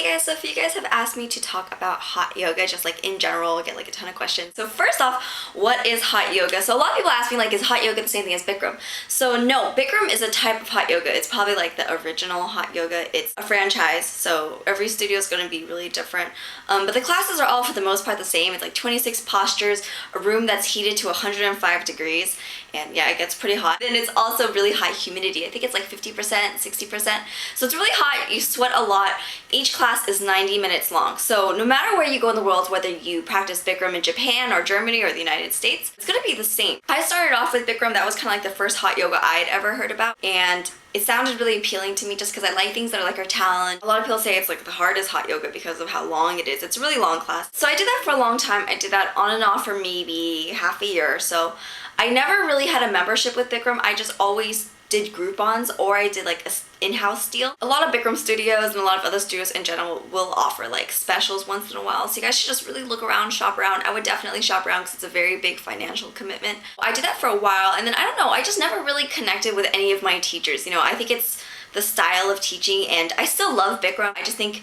Hey guys, so if you guys have asked me to talk about hot yoga, just like in general, I get like a ton of questions. So first off, what is hot yoga? So a lot of people ask me like, is hot yoga the same thing as Bikram? So no, Bikram is a type of hot yoga. It's probably like the original hot yoga. It's a franchise, so every studio is going to be really different. But the classes are all for the most part the same. It's like 26 postures, a room that's heated to 105 degrees, and yeah, it gets pretty hot. And it's also really high humidity. I think it's like 50%, 60%. So it's really hot, you sweat a lot. Each class is 90 minutes long. So no matter where you go in the world, whether you practice Bikram in Japan or Germany or the United States, it's gonna be the same. I started off with Bikram. That was kind of like the first hot yoga I'd ever heard about. And it sounded really appealing to me just because I like things that are like our talent. A lot of people say it's like the hardest hot yoga because of how long it is. It's a really long class. So I did that for a long time. I did that on and off for maybe half a year or so. I never really had a membership with Bikram. I just always did Groupons, or I did like a in-house deal. A lot of Bikram studios and a lot of other studios in general will offer like specials once in a while, so you guys should just really look around, shop around. I would definitely shop around because it's a very big financial commitment. I did that for a while, and then I don't know, I just never really connected with any of my teachers. You know, I think it's the style of teaching, and I still love Bikram. I just think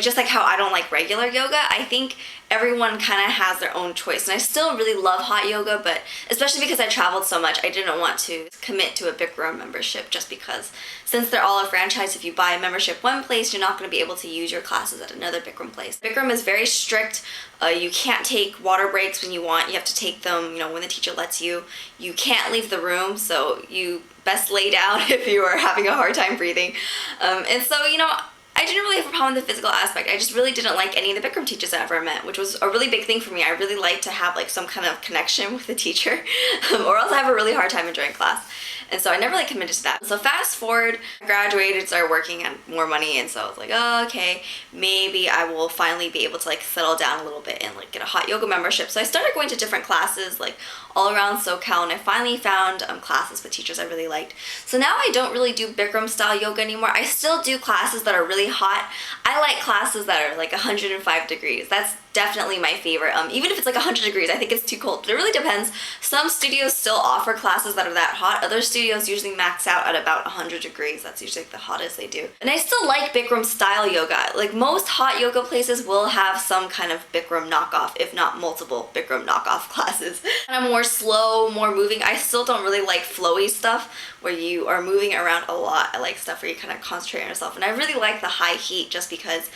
just like how I don't like regular yoga, I think everyone kind of has their own choice. And I still really love hot yoga, but especially because I traveled so much, I didn't want to commit to a Bikram membership just because since they're all a franchise, if you buy a membership one place, you're not going to be able to use your classes at another Bikram place. Bikram is very strict. You can't take water breaks when you want. You have to take them, you know, when the teacher lets you. You can't leave the room, so you best lay down if you are having a hard time breathing. And so, you know, I didn't really have a problem with the physical aspect. I just really didn't like any of the Bikram teachers I ever met, which was a really big thing for me. I really like to have like some kind of connection with the teacher, or else I have a really hard time enjoying class. And so I never like committed to that. So fast forward, I graduated, started working, had more money, and so I was like, oh, okay, maybe I will finally be able to like settle down a little bit and like get a hot yoga membership. So I started going to different classes like all around SoCal, and I finally found classes with teachers I really liked. So now I don't really do Bikram style yoga anymore. I still do classes that are really hot. I like classes that are like 105 degrees. That's definitely my favorite. Even if it's like 100 degrees, I think it's too cold, but it really depends. Some studios still offer classes that are that hot. Other studios usually max out at about 100 degrees. That's usually like the hottest they do. And I still like Bikram style yoga. Like most hot yoga places will have some kind of Bikram knockoff, if not multiple Bikram knockoff classes. And I'm more slow, more moving. I still don't really like flowy stuff where you are moving around a lot. I like stuff where you kind of concentrate on yourself. And I really like the high heat just because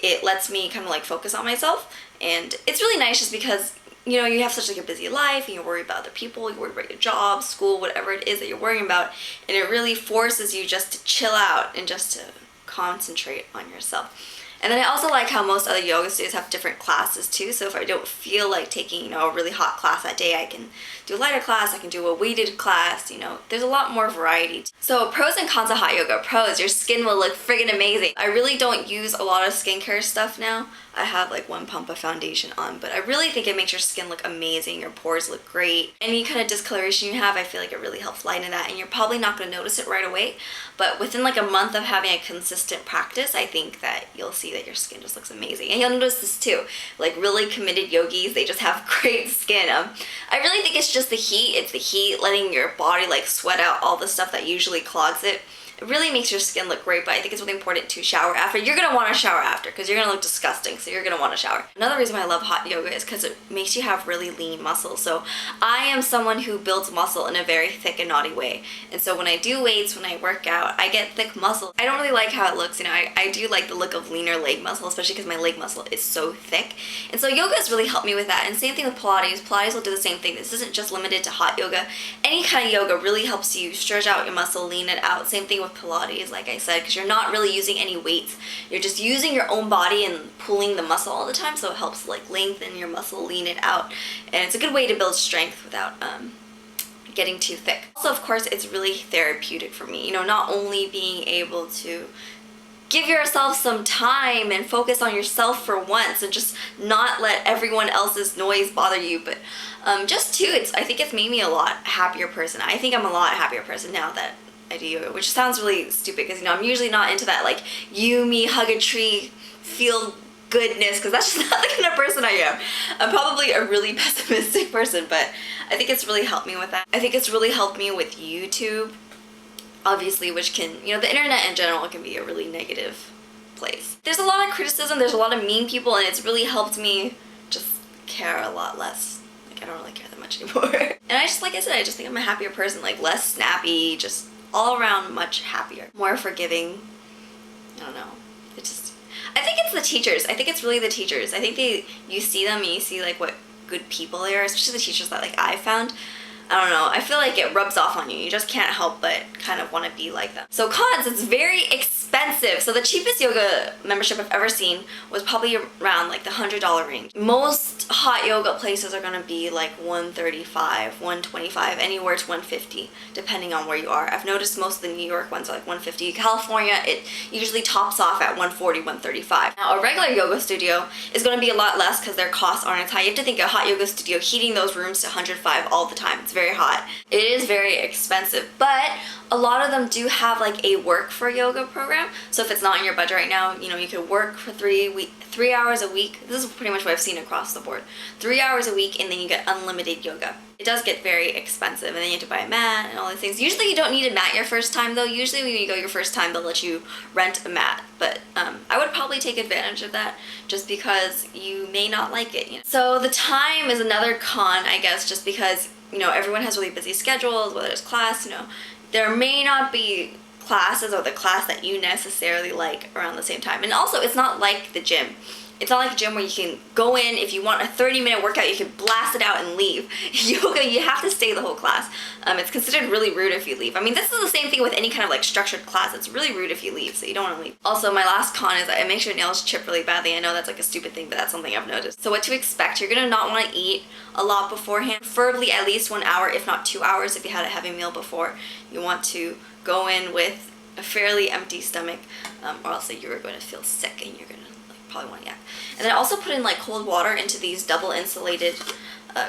it lets me kind of like focus on myself. And it's really nice just because, you know, you have such like a busy life and you're worried about other people, you're worried about your job, school, whatever it is that you're worrying about, and it really forces you just to chill out and just to concentrate on yourself. And then I also like how most other yoga studios have different classes too, so if I don't feel like taking, you know, a really hot class that day, I can do a lighter class, I can do a weighted class, you know, there's a lot more variety. So pros and cons of hot yoga. Pros, your skin will look friggin' amazing. I really don't use a lot of skincare stuff now. I have like one pump of foundation on, but I really think it makes your skin look amazing, your pores look great. Any kind of discoloration you have, I feel like it really helps lighten that, and you're probably not going to notice it right away, but within like a month of having a consistent practice, I think that you'll see that your skin just looks amazing. And you'll notice this too, like really committed yogis, they just have great skin. I really think it's just the heat. It's the heat letting your body like sweat out all the stuff that usually clogs it. It really makes your skin look great, but I think it's really important to shower after. You're going to want to shower after because you're going to look disgusting, so you're going to want to shower. Another reason why I love hot yoga is because it makes you have really lean muscles. So I am someone who builds muscle in a very thick and knotty way. And so when I do weights, when I work out, I get thick muscle. I don't really like how it looks. You know, I do like the look of leaner leg muscle, especially because my leg muscle is so thick. And so yoga has really helped me with that. And same thing with Pilates. Pilates will do the same thing. This isn't just limited to hot yoga. Any kind of yoga really helps you stretch out your muscle, lean it out. Same thing with Pilates, like I said, because you're not really using any weights. You're just using your own body and pulling the muscle all the time, so it helps like lengthen your muscle, lean it out. And it's a good way to build strength without getting too thick. Also, of course, it's really therapeutic for me. You know, not only being able to give yourself some time and focus on yourself for once and just not let everyone else's noise bother you, but just too, I think it's made me a lot happier person. I think I'm a lot happier person now that I do yoga, which sounds really stupid because, you know, I'm usually not into that like you, me, hug a tree, feel goodness, because that's just not the kind of person I am. I'm probably a really pessimistic person, but I think it's really helped me with that. I think it's really helped me with YouTube, obviously, which can, you know, the internet in general can be a really negative place. There's a lot of criticism, there's a lot of mean people, and it's really helped me just care a lot less. Like, I don't really care that much anymore. And I just, like I said, I just think I'm a happier person, like less snappy, just all around much happier. More forgiving. I don't know. It's just, I think it's the teachers. I think it's really the teachers. I think you see them and you see like what good people they are, especially the teachers that like I found. I don't know, I feel like it rubs off on you. You just can't help but kind of want to be like them. So cons, it's very expensive. So the cheapest yoga membership I've ever seen was probably around like the $100 range. Most hot yoga places are going to be like $135, $125, anywhere to $150, depending on where you are. I've noticed most of the New York ones are like $150. California, it usually tops off at $140, $135. Now a regular yoga studio is going to be a lot less because their costs aren't as high. You have to think a hot yoga studio, heating those rooms to 105 all the time. It's very hot. It is very expensive, but a lot of them do have like a work for yoga program. So if it's not in your budget right now, you know, you could work for 3 hours a week. This is pretty much what I've seen across the board. 3 hours a week, and then you get unlimited yoga. It does get very expensive, and then you have to buy a mat and all these things. Usually you don't need a mat your first time though. Usually when you go your first time, they'll let you rent a mat. But I would probably take advantage of that just because you may not like it. You know? So the time is another con, I guess, just because, you know, everyone has really busy schedules, whether it's class, you know, there may not be classes or the class that you necessarily like around the same time. And also, it's not like the gym. It's not like a gym where you can go in, if you want a 30-minute workout, you can blast it out and leave. Yoga, you have to stay the whole class. It's considered really rude if you leave. I mean, this is the same thing with any kind of like structured class. It's really rude if you leave, so you don't want to leave. Also, my last con is that it makes your nails chip really badly. I know that's like a stupid thing, but that's something I've noticed. So what to expect, you're gonna not want to eat a lot beforehand, preferably at least 1 hour, if not 2 hours if you had a heavy meal before. You want to go in with a fairly empty stomach, or else you're going to feel sick and you're going to probably want to yak. And then also put in like cold water into these double insulated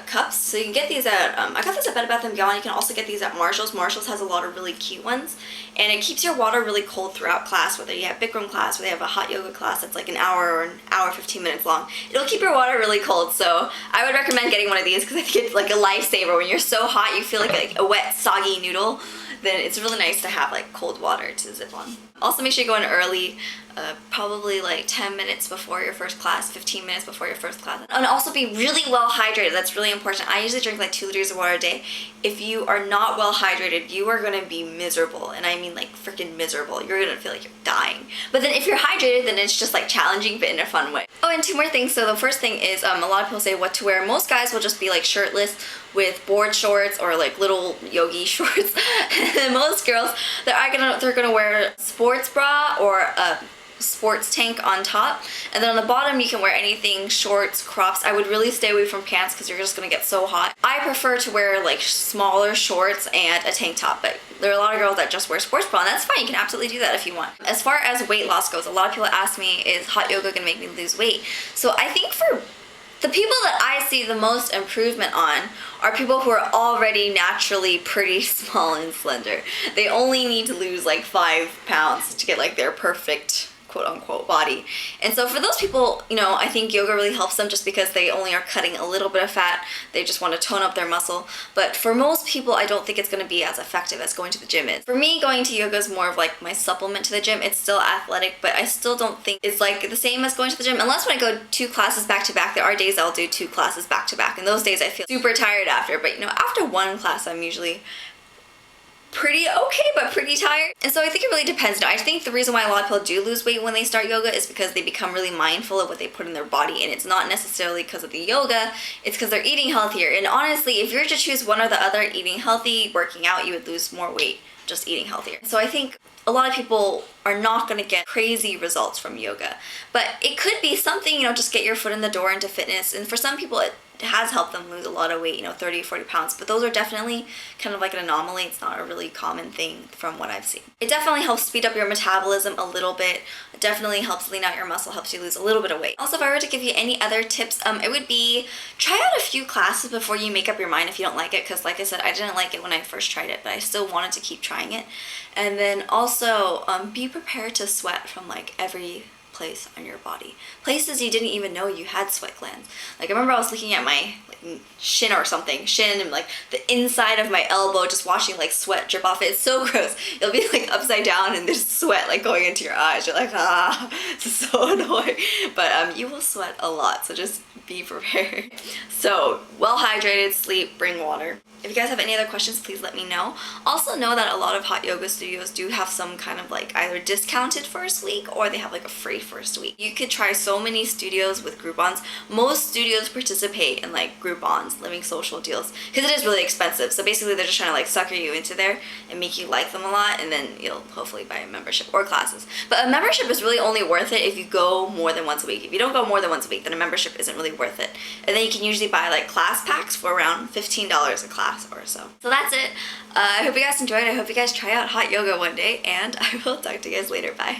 cups. So you can get these at, I got this at Bed Bath & Beyond. You can also get these at Marshall's. Marshall's has a lot of really cute ones. And it keeps your water really cold throughout class, whether you have Bikram class or they have a hot yoga class that's like an hour or an hour 15 minutes long. It'll keep your water really cold. So I would recommend getting one of these because I think it's like a lifesaver. When you're so hot, you feel like a wet, soggy noodle. Then it's really nice to have like cold water to zip on. Also make sure you go in early, probably like 10 minutes before your first class, 15 minutes before your first class. And also be really well hydrated. That's really important. I usually drink like 2 liters of water a day. If you are not well hydrated, you are going to be miserable. And I mean like freaking miserable. You're going to feel like you're dying. But then if you're hydrated, then it's just like challenging but in a fun way. Oh, and 2 more things. So the first thing is a lot of people say what to wear. Most guys will just be like shirtless with board shorts or like little yogi shorts. And most girls, they're gonna wear a sports bra or a sports tank on top, and then on the bottom you can wear anything, shorts, crops. I would really stay away from pants because you're just gonna get so hot. I prefer to wear like smaller shorts and a tank top, but there are a lot of girls that just wear sports bra, and that's fine. You can absolutely do that if you want. As far as weight loss goes, a lot of people ask me, is hot yoga gonna make me lose weight? So I think for the people that I see the most improvement on are people who are already naturally pretty small and slender. They only need to lose like 5 pounds to get like their perfect quote-unquote body. And so for those people, you know, I think yoga really helps them just because they only are cutting a little bit of fat. They just want to tone up their muscle. But for most people, I don't think it's going to be as effective as going to the gym is. For me, going to yoga is more of like my supplement to the gym. It's still athletic, but I still don't think it's like the same as going to the gym. Unless when I go 2 classes back to back, there are days I'll do 2 classes back to back. And those days I feel super tired after. But you know, after 1 class, I'm usually pretty okay, but pretty tired. And so I think it really depends. I think the reason why a lot of people do lose weight when they start yoga is because they become really mindful of what they put in their body, and it's not necessarily because of the yoga, it's because they're eating healthier. And honestly, if you were to choose one or the other, eating healthy, working out, you would lose more weight just eating healthier. So I think a lot of people are not going to get crazy results from yoga, but it could be something, you know, just get your foot in the door into fitness. And for some people, it has helped them lose a lot of weight, you know, 30 or 40 pounds, but those are definitely kind of like an anomaly. It's not a really common thing from what I've seen. It definitely helps speed up your metabolism a little bit. It definitely helps lean out your muscle, helps you lose a little bit of weight. Also, if I were to give you any other tips, it would be try out a few classes before you make up your mind if you don't like it, because like I said, I didn't like it when I first tried it, but I still wanted to keep trying it. And then also be prepared to sweat from like every place on your body. Places you didn't even know you had sweat glands. Like I remember I was looking at my like shin or something, and like the inside of my elbow, just watching like sweat drip off it. It's so gross. You'll be like upside down and there's sweat like going into your eyes. You're like, ah, this is so annoying. But you will sweat a lot, so just be prepared. So well hydrated, sleep, bring water. If you guys have any other questions, please let me know. Also know that a lot of hot yoga studios do have some kind of like either discounted first week or they have like a free first week. You could try so many studios with Groupons. Most studios participate in like Groupons, living social deals, because it is really expensive. So basically they're just trying to like sucker you into there and make you like them a lot, and then you'll hopefully buy a membership or classes. But a membership is really only worth it if you go more than once a week. If you don't go more than once a week, then a membership isn't really worth it. And then you can usually buy like class packs for around $15 a class or so. So that's it. I hope you guys enjoyed. I hope you guys try out hot yoga one day, and I will talk to you guys later. Bye.